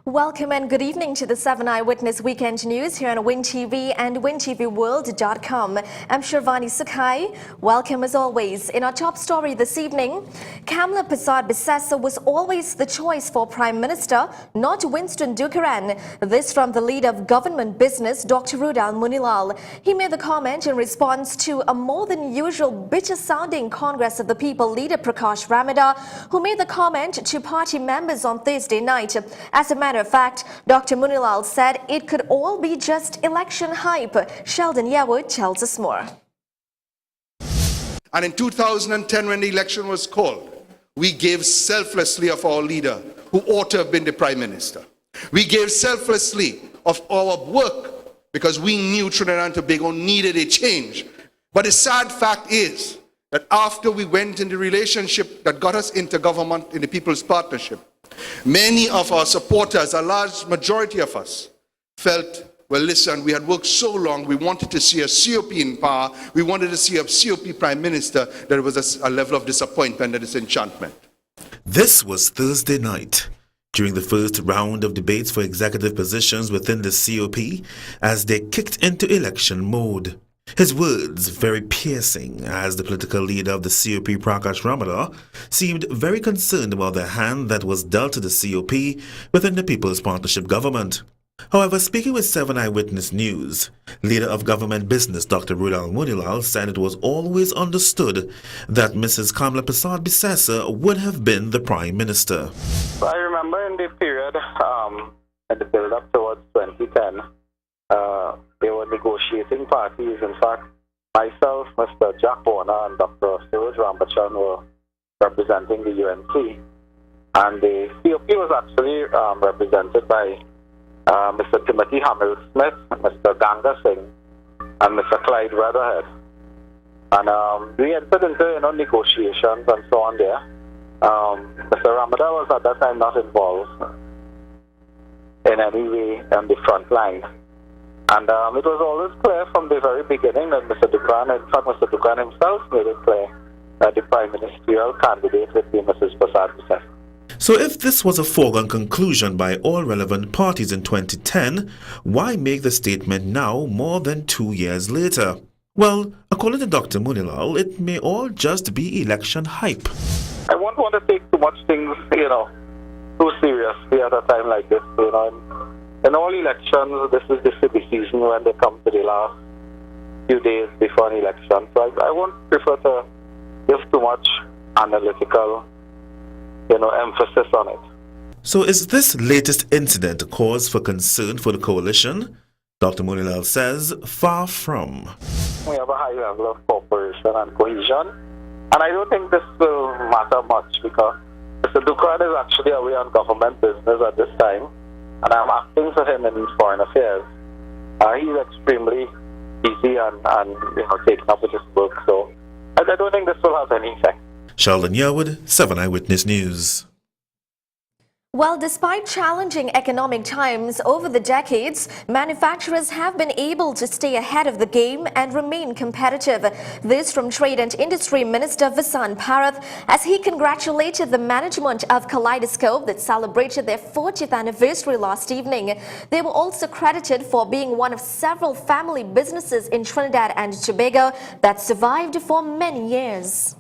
Welcome and good evening to the 7 Eyewitness Weekend News here on Win TV and WinTVWorld.com. I'm Shirvani Sukhai. Welcome as always. In our top story this evening, Kamla Persad-Bissessar was always the choice for Prime Minister, not Winston Dookeran. This from the leader of government business, Dr. Rudal Munilal. He made the comment in response to a more than usual bitter-sounding Congress of the People leader Prakash Ramada, who made the comment to party members on Thursday night. As a matter of fact, Dr. Munilal said it could all be just election hype. Sheldon Yewood tells us more. And in 2010, when the election was called, we gave selflessly of our leader, who ought to have been the Prime Minister. We gave selflessly of our work because we knew Trinidad and Tobago needed a change. But the sad fact is that after we went in the relationship that got us into government in the People's Partnership, many of our supporters, a large majority of us, felt, well, listen, we had worked so long, we wanted to see a COP in power, we wanted to see a COP Prime Minister, there was a level of disappointment and disenchantment. This was Thursday night, during the first round of debates for executive positions within the COP, as they kicked into election mode. His words very piercing, as the political leader of the COP, Prakash Ramada, seemed very concerned about the hand that was dealt to the COP within the People's Partnership government. However, speaking with 7 Eyewitness News, leader of government business Dr. Rudal Munilal said it was always understood that Mrs. Kamla Persad-Bissessar would have been the Prime Minister. I remember in the period, at the build-up towards 2010, they were negotiating parties. In fact, myself, Mr. Jack Warner, and Dr. Suraj Rambachan were representing the UNC. And the COP was actually represented by Mr. Timothy Hamill-Smith, Mr. Ganga Singh, and Mr. Clyde Weatherhead. And we entered into negotiations and so on there. Mr. Ramada was at that time not involved in any way on the front line. And it was always clear from the very beginning that Mr. Dookeran, in fact, Mr. Dookeran himself made it clear that the Prime Ministerial candidate would be Mrs. Persad-Bissessar. So if this was a foregone conclusion by all relevant parties in 2010, why make the statement now more than 2 years later? Well, according to Dr. Munilal, it may all just be election hype. I won't want to take too much things, too seriously at a time like this, In all elections, this is the city season when they come to the last few days before an election. So I won't prefer to give too much analytical, emphasis on it. So is this latest incident a cause for concern for the coalition? Dr. Munilal says, far from. We have a high level of cooperation and cohesion, and I don't think this will matter much because Mr. Dookeran is actually away on government business at this time, and I'm acting for him in foreign affairs. He's extremely busy and taken up with his work, so I don't think this will have any effect. Sheldon Yewood, 7 Eyewitness News. Well, despite challenging economic times over the decades, manufacturers have been able to stay ahead of the game and remain competitive. This from Trade and Industry Minister Vasant Parath as he congratulated the management of Kaleidoscope that celebrated their 40th anniversary last evening. They were also credited for being one of several family businesses in Trinidad and Tobago that survived for many years.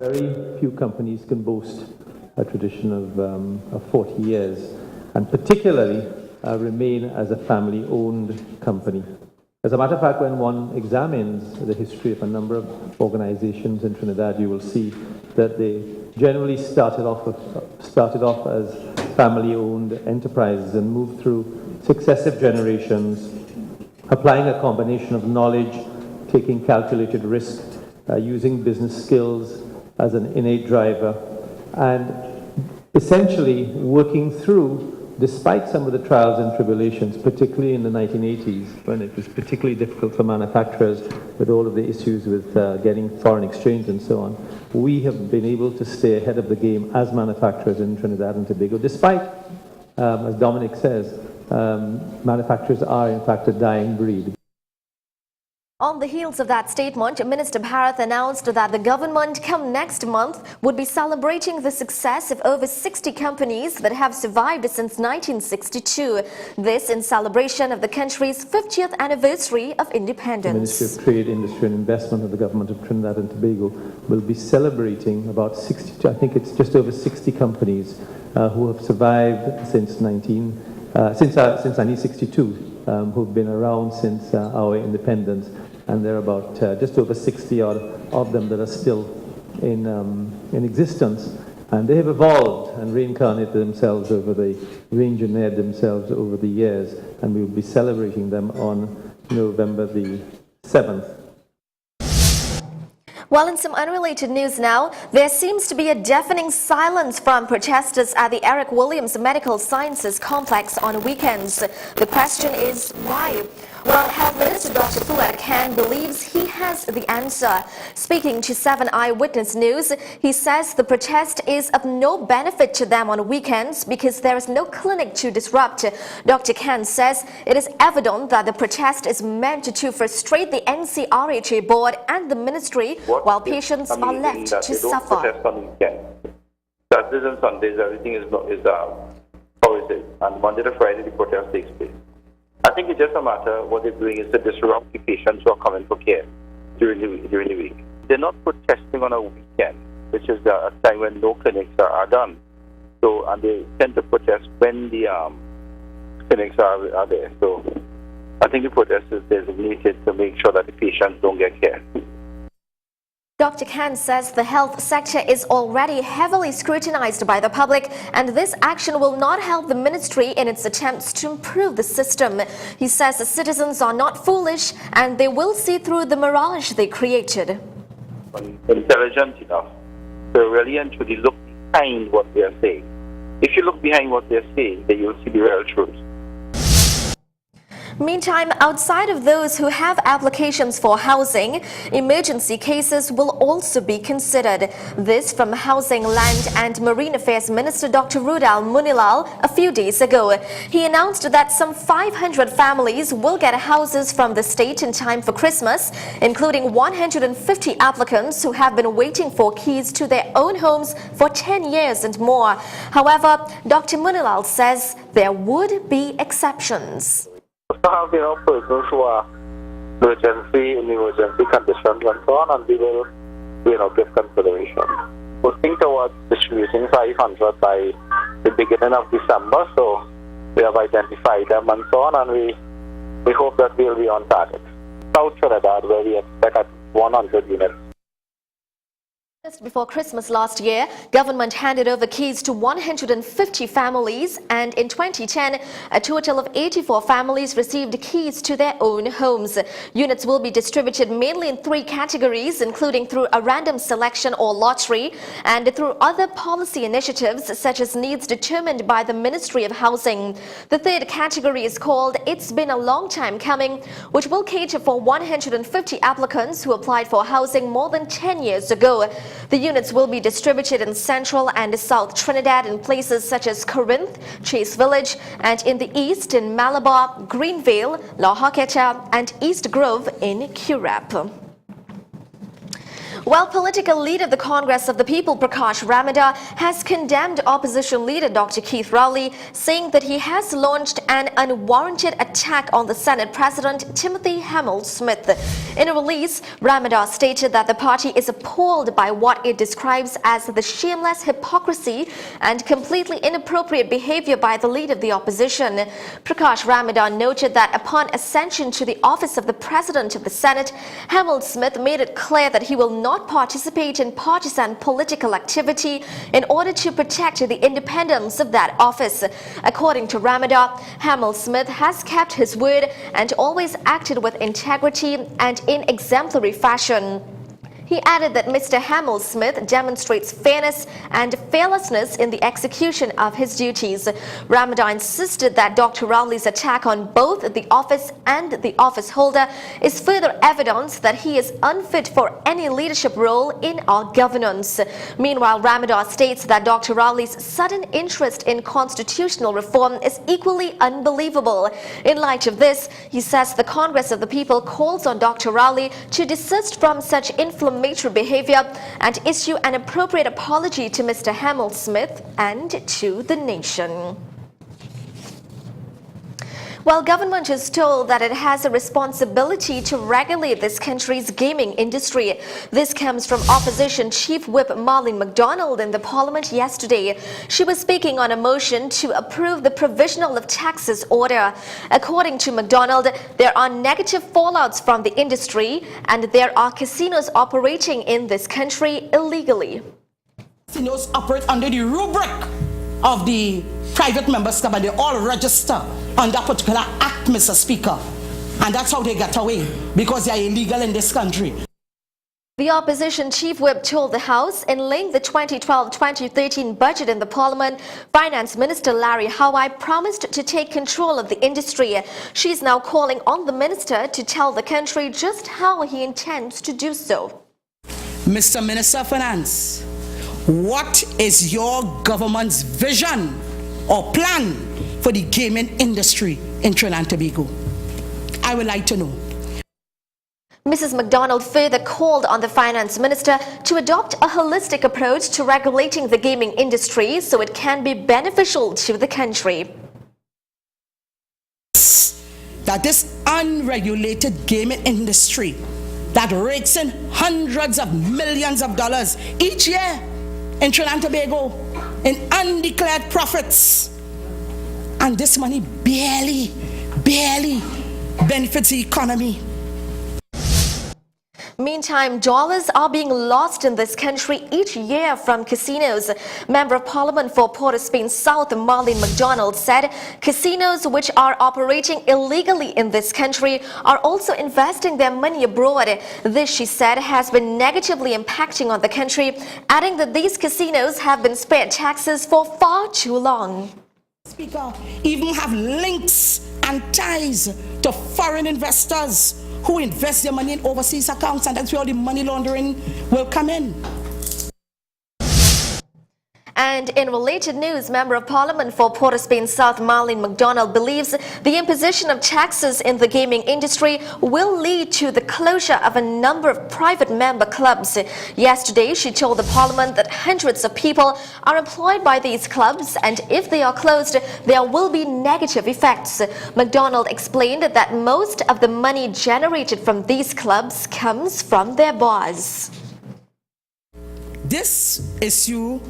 Very few companies can boast a tradition of 40 years, and particularly remain as a family-owned company. As a matter of fact, when one examines the history of a number of organizations in Trinidad, you will see that they generally started off as family-owned enterprises and moved through successive generations, applying a combination of knowledge, taking calculated risk, using business skills as an innate driver, and essentially working through, despite some of the trials and tribulations, particularly in the 1980s, when it was particularly difficult for manufacturers with all of the issues with getting foreign exchange and so on, we have been able to stay ahead of the game as manufacturers in Trinidad and Tobago, despite, as Dominic says, manufacturers are in fact a dying breed. On the heels of that statement, Minister Bharath announced that the government come next month would be celebrating the success of over 60 companies that have survived since 1962. This in celebration of the country's 50th anniversary of The independence. Ministry of Trade, Industry and Investment of the Government of Trinidad and Tobago will be celebrating about 60, I think it's just over 60 companies who have survived since 1962, who've been around since our independence. And there are about just over 60 odd of them that are still in existence. And they have evolved and reincarnated themselves re-engineered themselves over the years. And we will be celebrating them on November the 7th. Well, in some unrelated news now, there seems to be a deafening silence from protesters at the Eric Williams Medical Sciences Complex on weekends. The question is why? Well, Health Minister Dr. Fuad Khan believes he has the answer. Speaking to 7 Eyewitness News, he says the protest is of no benefit to them on weekends because there is no clinic to disrupt. Dr. Khan says it is evident that the protest is meant to frustrate the NCRHA board and the ministry while patients are left to suffer. Protest on weekends. Saturdays and Sundays, everything is how is it? And Monday to Friday, the protest takes place. I think it's just a matter what they're doing is to disrupt the patients who are coming for care during the week. They're not protesting on a weekend, which is a time when no clinics are done. So, and they tend to protest when the clinics are there. So, I think the protest is designated to make sure that the patients don't get care. Dr. Khan says the health sector is already heavily scrutinized by the public, and this action will not help the ministry in its attempts to improve the system. He says the citizens are not foolish and they will see through the mirage they created. Intelligent enough to really and truly look behind what they are saying. If you look behind what they're saying, then you'll see the real truth. Meantime, outside of those who have applications for housing, emergency cases will also be considered. This from Housing, Land and Marine Affairs Minister Dr. Rudal Munilal a few days ago. He announced that some 500 families will get houses from the state in time for Christmas, including 150 applicants who have been waiting for keys to their own homes for 10 years and more. However, Dr. Munilal says there would be exceptions. To have persons who are in emergency conditions and so on, and we will give consideration. Working towards distributing 500 by the beginning of December, so we have identified them and so on, and we hope that we'll be on target. South Trinidad, where we expect at 100 units. Just before Christmas last year, government handed over keys to 150 families, and in 2010, a total of 84 families received keys to their own homes. Units will be distributed mainly in 3 categories, including through a random selection or lottery, and through other policy initiatives such as needs determined by the Ministry of Housing. The 3rd category is called It's Been a Long Time Coming, which will cater for 150 applicants who applied for housing more than 10 years ago. The units will be distributed in Central and South Trinidad in places such as Corinth, Chase Village, and in the east in Malabar, Greenvale, La Joqueta, and East Grove in Currap. Well, political leader of the Congress of the People, Prakash Ramada, has condemned opposition leader Dr. Keith Rowley, saying that he has launched an unwarranted attack on the Senate President Timothy Hamel-Smith. In a release, Ramada stated that the party is appalled by what it describes as the shameless hypocrisy and completely inappropriate behavior by the leader of the opposition. Prakash Ramada noted that upon ascension to the office of the President of the Senate, Hamel-Smith made it clear that he will not participate in partisan political activity in order to protect the independence of that office. According to Ramada, Hamel-Smith has kept his word and always acted with integrity and in exemplary fashion. He added that Mr. Hamel-Smith demonstrates fairness and fearlessness in the execution of his duties. Ramadan insisted that Dr. Rowley's attack on both the office and the office holder is further evidence that he is unfit for any leadership role in our governance. Meanwhile, Ramadan states that Dr. Rowley's sudden interest in constitutional reform is equally unbelievable. In light of this, he says the Congress of the People calls on Dr. Rowley to desist from such inflammatory behavior and issue an appropriate apology to Mr. Hamel-Smith and to the nation. While government is told that it has a responsibility to regulate this country's gaming industry, this comes from Opposition Chief Whip Marlene McDonald in the Parliament yesterday. She was speaking on a motion to approve the provisional of taxes order. According to McDonald, there are negative fallouts from the industry and there are casinos operating in this country illegally. Casinos operate under the rubric of the private members club and they all register on that particular act, Mr. Speaker. And that's how they get away, because they are illegal in this country. The opposition chief whip told the House in laying the 2012-2013 budget in the Parliament, Finance Minister Larry Howe promised to take control of the industry. She is now calling on the minister to tell the country just how he intends to do so. Mr. Minister of Finance, what is your government's vision or plan for the gaming industry in Trinidad and Tobago? I would like to know. Mrs. McDonald further called on the finance minister to adopt a holistic approach to regulating the gaming industry so it can be beneficial to the country. That this unregulated gaming industry that rakes in hundreds of millions of dollars each year in Trinidad and Tobago in undeclared profits, and this money barely benefits the economy. Meantime, dollars are being lost in this country each year from casinos. Member of Parliament for Port of Spain South, Marlene McDonald, said casinos which are operating illegally in this country are also investing their money abroad. This, she said, has been negatively impacting on the country, adding that these casinos have been spared taxes for far too long. Speaker, even have links and ties to foreign investors who invest their money in overseas accounts, and that's where all the money laundering will come in. And in related news, Member of Parliament for Port of Spain South, Marlene McDonald, believes the imposition of taxes in the gaming industry will lead to the closure of a number of private member clubs. Yesterday, she told the Parliament that hundreds of people are employed by these clubs, and if they are closed, there will be negative effects. McDonald explained that most of the money generated from these clubs comes from their bars. This issue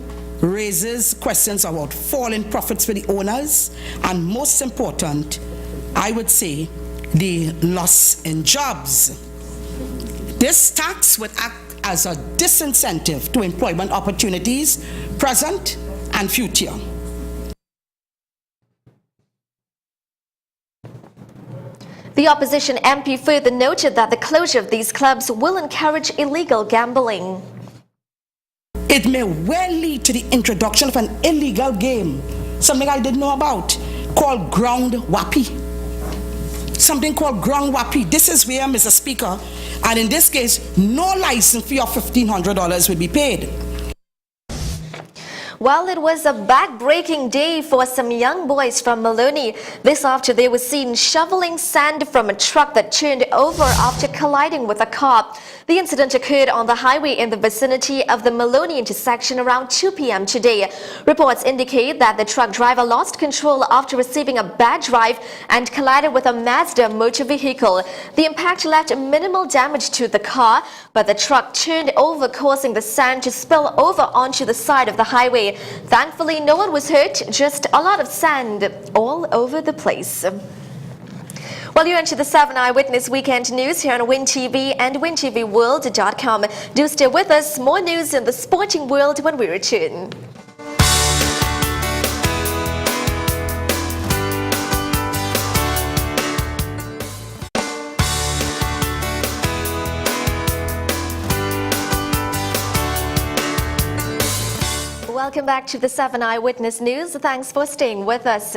raises questions about falling profits for the owners, and most important, I would say, the loss in jobs. This tax would act as a disincentive to employment opportunities, present and future. The opposition MP further noted that the closure of these clubs will encourage illegal gambling. It may well lead to the introduction of an illegal game, something I didn't know about, called ground wappy. Something called ground wappy. This is where, Mr. Speaker, and in this case, no license fee of $1,500 will be paid. Well, it was a back-breaking day for some young boys from Maloney. This after they were seen shoveling sand from a truck that turned over after colliding with a car. The incident occurred on the highway in the vicinity of the Maloney intersection around 2 p.m. today. Reports indicate that the truck driver lost control after receiving a bad drive and collided with a Mazda motor vehicle. The impact left minimal damage to the car, but the truck turned over, causing the sand to spill over onto the side of the highway. Thankfully, no one was hurt, just a lot of sand all over the place. Well, you're into the 7 Eyewitness Weekend News here on Win TV and WinTVWorld.com. Do stay with us. More news in the sporting world when we return. Welcome back to the 7 Eyewitness News. Thanks for staying with us.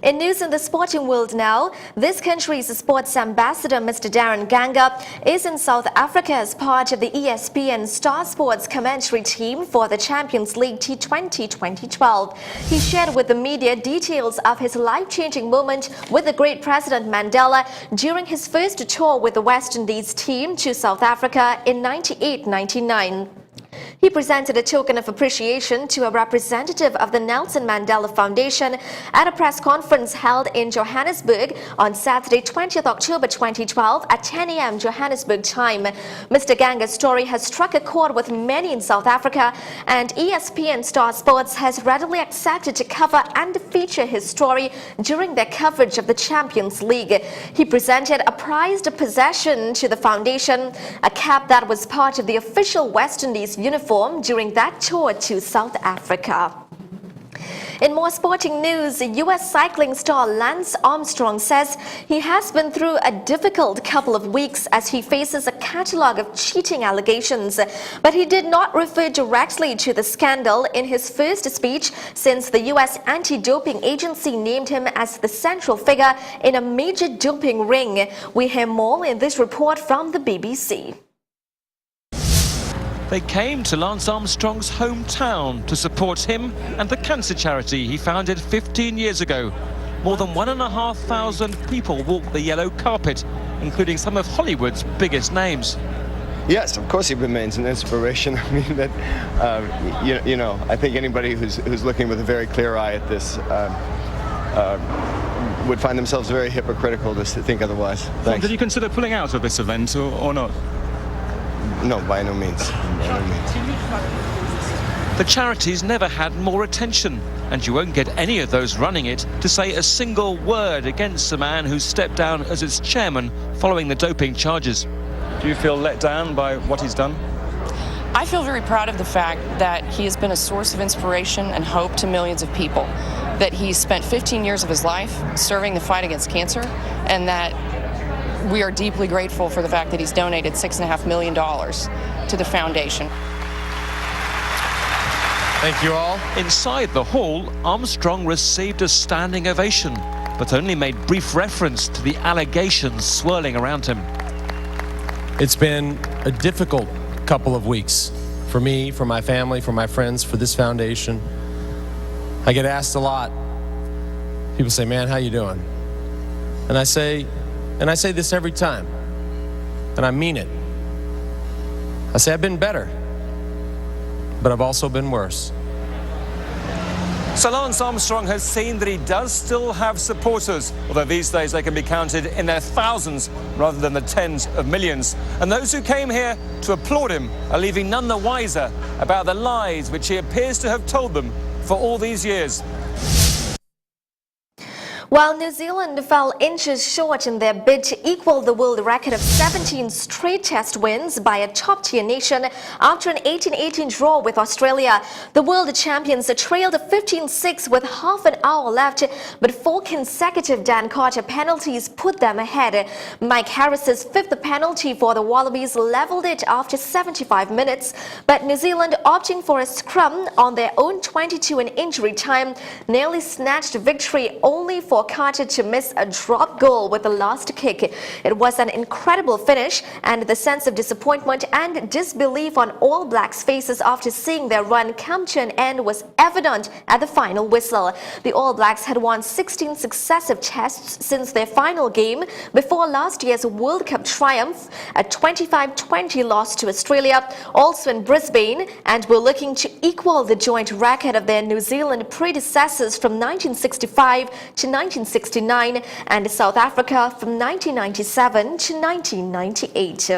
In news in the sporting world now, this country's sports ambassador, Mr. Darren Ganga, is in South Africa as part of the ESPN Star Sports commentary team for the Champions League T20 2012. He shared with the media details of his life-changing moment with the great President Mandela during his first tour with the West Indies team to South Africa in 98-99. He presented a token of appreciation to a representative of the Nelson Mandela Foundation at a press conference held in Johannesburg on Saturday, 20th October 2012 at 10 a.m. Johannesburg time. Mr. Ganga's story has struck a chord with many in South Africa, and ESPN Star Sports has readily accepted to cover and feature his story during their coverage of the Champions League. He presented a prized possession to the foundation, a cap that was part of the official West Indies uniform during that tour to South Africa. In more sporting news, U.S. cycling star Lance Armstrong says he has been through a difficult couple of weeks as he faces a catalogue of cheating allegations. But he did not refer directly to the scandal in his first speech since the U.S. anti-doping agency named him as the central figure in a major doping ring. We hear more in this report from the BBC. They came to Lance Armstrong's hometown to support him and the cancer charity he founded 15 years ago. More than 1,500 people walked the yellow carpet, including some of Hollywood's biggest names. Yes, of course he remains an inspiration. I mean, that I think anybody who's looking with a very clear eye at this would find themselves very hypocritical to think otherwise. Thanks. Did you consider pulling out of this event or not? No, by no means. The charity's never had more attention, and you won't get any of those running it to say a single word against the man who stepped down as its chairman following the doping charges. Do you feel let down by what he's done? I feel very proud of the fact that he has been a source of inspiration and hope to millions of people, that he's spent 15 years of his life serving the fight against cancer, and that we are deeply grateful for the fact that he's donated $6.5 million to the foundation. Thank you all. Inside the hall, Armstrong received a standing ovation, but only made brief reference to the allegations swirling around him. It's been a difficult couple of weeks for me, for my family, for my friends, for this foundation. I get asked a lot. People say, "Man, how you doing?" And I say this every time, and I mean it. I say I've been better, but I've also been worse. So Lance Armstrong has seen that he does still have supporters, although these days they can be counted in their thousands rather than the tens of millions. And those who came here to applaud him are leaving none the wiser about the lies which he appears to have told them for all these years. While New Zealand fell inches short in their bid to equal the world record of 17 straight test wins by a top-tier nation after an 18-18 draw with Australia, the world champions trailed 15-6 with half an hour left, but 4 consecutive Dan Carter penalties put them ahead. Mike Harris's 5th penalty for the Wallabies leveled it after 75 minutes, but New Zealand, opting for a scrum on their own 22 in injury time, nearly snatched victory only for Carter to miss a drop goal with the last kick. It was an incredible finish, and the sense of disappointment and disbelief on All Blacks' faces after seeing their run come to an end was evident at the final whistle. The All Blacks had won 16 successive tests since their final game before last year's World Cup triumph, a 25-20 loss to Australia, also in Brisbane, and were looking to equal the joint record of their New Zealand predecessors from 1965 to 1969 and South Africa from 1997 to 1998.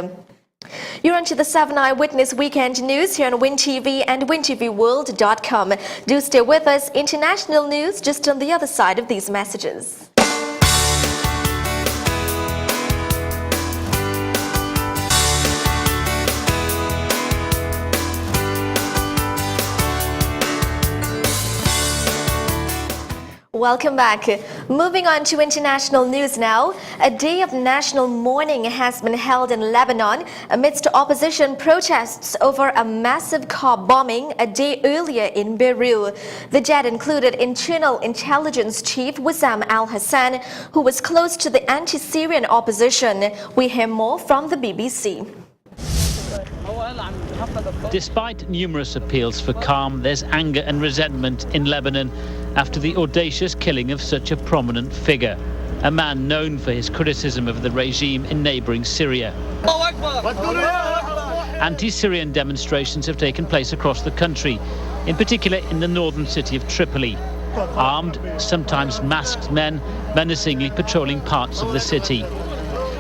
You're on to the 7 Eyewitness Weekend News here on Win TV and WinTVWorld.com. Do stay with us. International news just on the other side of these messages. Welcome back. Moving on to international news now. A day of national mourning has been held in Lebanon amidst opposition protests over a massive car bombing a day earlier in Beirut. The jet included Internal Intelligence Chief Wissam al-Hassan, who was close to the anti-Syrian opposition. We hear more from the BBC. Despite numerous appeals for calm, there's anger and resentment in Lebanon after the audacious killing of such a prominent figure, a man known for his criticism of the regime in neighbouring Syria. Anti-Syrian demonstrations have taken place across the country, in particular in the northern city of Tripoli. Armed, sometimes masked men menacingly patrolling parts of the city.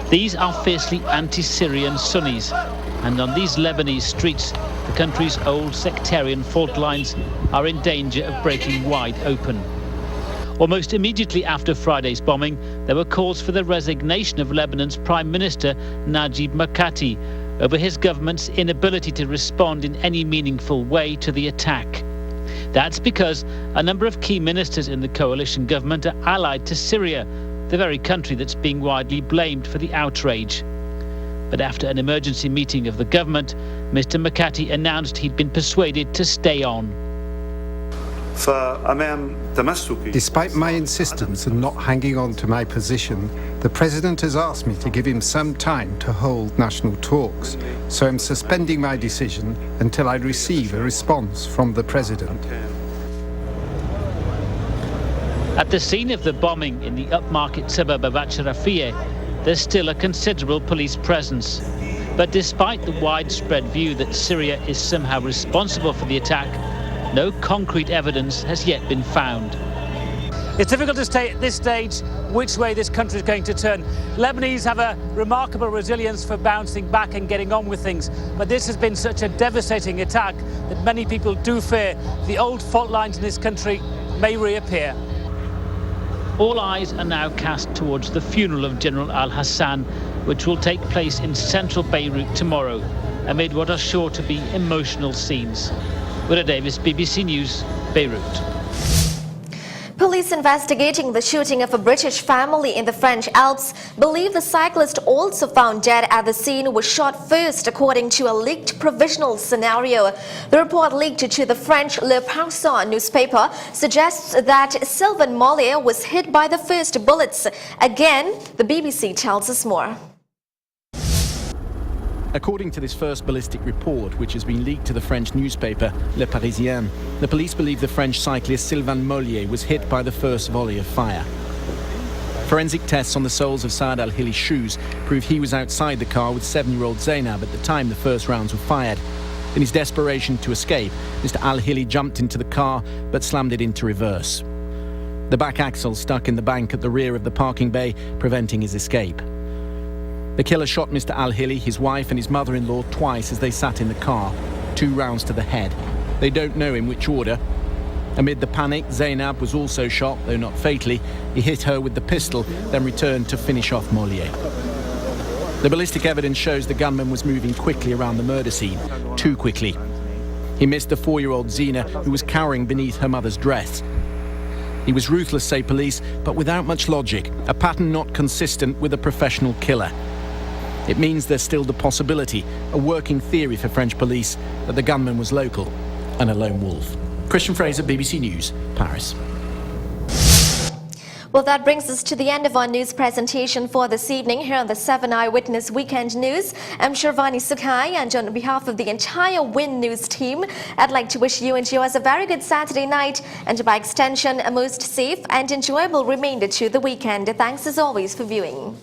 These are fiercely anti-Syrian Sunnis, and on these Lebanese streets, the country's old sectarian fault lines are in danger of breaking wide open. Almost immediately after Friday's bombing, there were calls for the resignation of Lebanon's Prime Minister Najib Mikati over his government's inability to respond in any meaningful way to the attack. That's because a number of key ministers in the coalition government are allied to Syria, the very country that's being widely blamed for the outrage. But after an emergency meeting of the government, Mr. Mikati announced he'd been persuaded to stay on. Despite my insistence and not hanging on to my position, the President has asked me to give him some time to hold national talks. So I'm suspending my decision until I receive a response from the President. At the scene of the bombing in the upmarket suburb of Achrafiyeh, there's still a considerable police presence. But despite the widespread view that Syria is somehow responsible for the attack, no concrete evidence has yet been found. It's difficult to say at this stage which way this country is going to turn. Lebanese have a remarkable resilience for bouncing back and getting on with things, but this has been such a devastating attack that many people do fear the old fault lines in this country may reappear. All eyes are now cast towards the funeral of General al-Hassan, which will take place in central Beirut tomorrow, amid what are sure to be emotional scenes. Willa Davis, BBC News, Beirut. Police investigating the shooting of a British family in the French Alps believe the cyclist also found dead at the scene was shot first, according to a leaked provisional scenario. The report leaked to the French Le Parisien newspaper suggests that Sylvain Mollier was hit by the first bullets. Again, the BBC tells us more. According to this first ballistic report, which has been leaked to the French newspaper Le Parisien, the police believe the French cyclist Sylvain Mollier was hit by the first volley of fire. Forensic tests on the soles of Saad al-Hilli's shoes prove he was outside the car with 7-year-old Zainab at the time the first rounds were fired. In his desperation to escape, Mr. al-Hilli jumped into the car but slammed it into reverse. The back axle stuck in the bank at the rear of the parking bay, preventing his escape. The killer shot Mr. al-Hilli, his wife and his mother-in-law twice as they sat in the car, 2 rounds to the head. They don't know in which order. Amid the panic, Zainab was also shot, though not fatally. He hit her with the pistol, then returned to finish off Mollier. The ballistic evidence shows the gunman was moving quickly around the murder scene, too quickly. He missed the 4-year-old Zina, who was cowering beneath her mother's dress. He was ruthless, say police, but without much logic, a pattern not consistent with a professional killer. It means there's still the possibility, a working theory for French police, that the gunman was local and a lone wolf. Christian Fraser, BBC News, Paris. Well, that brings us to the end of our news presentation for this evening here on the 7 Eyewitness Weekend News. I'm Shirvani Sukhai, and on behalf of the entire Win News team, I'd like to wish you and yours a very good Saturday night, and by extension, a most safe and enjoyable remainder to the weekend. Thanks as always for viewing.